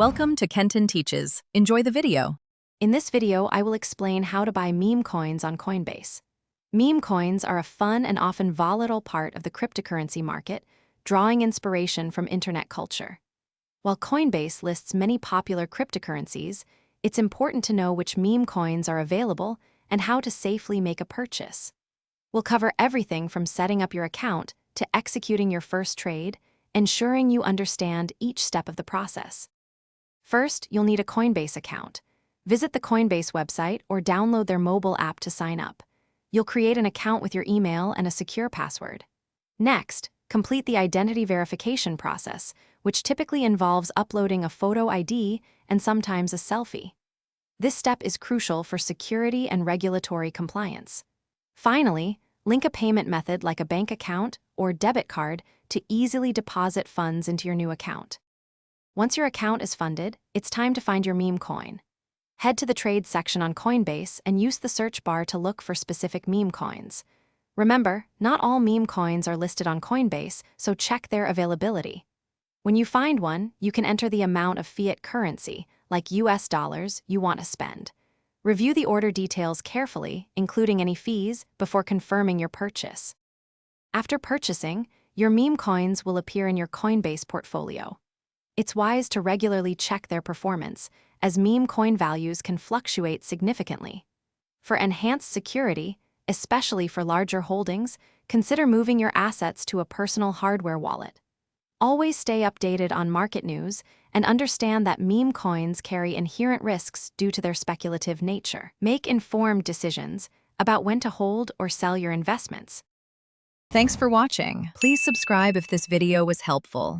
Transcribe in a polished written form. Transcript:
Welcome to Kenton Teaches. Enjoy the video. In this video, I will explain how to buy meme coins on Coinbase. Meme coins are a fun and often volatile part of the cryptocurrency market, drawing inspiration from internet culture. While Coinbase lists many popular cryptocurrencies, it's important to know which meme coins are available and how to safely make a purchase. We'll cover everything from setting up your account to executing your first trade, ensuring you understand each step of the process. First, you'll need a Coinbase account. Visit the Coinbase website or download their mobile app to sign up. You'll create an account with your email and a secure password. Next, complete the identity verification process, which typically involves uploading a photo ID and sometimes a selfie. This step is crucial for security and regulatory compliance. Finally, link a payment method like a bank account or debit card to easily deposit funds into your new account. Once your account is funded, it's time to find your meme coin. Head to the trades section on Coinbase and use the search bar to look for specific meme coins. Remember, not all meme coins are listed on Coinbase, so check their availability. When you find one, you can enter the amount of fiat currency, like US dollars, you want to spend. Review the order details carefully, including any fees, before confirming your purchase. After purchasing, your meme coins will appear in your Coinbase portfolio. It's wise to regularly check their performance, as meme coin values can fluctuate significantly. For enhanced security, especially for larger holdings, consider moving your assets to a personal hardware wallet. Always stay updated on market news and understand that meme coins carry inherent risks due to their speculative nature. Make informed decisions about when to hold or sell your investments. Thanks for watching. Please subscribe if this video was helpful.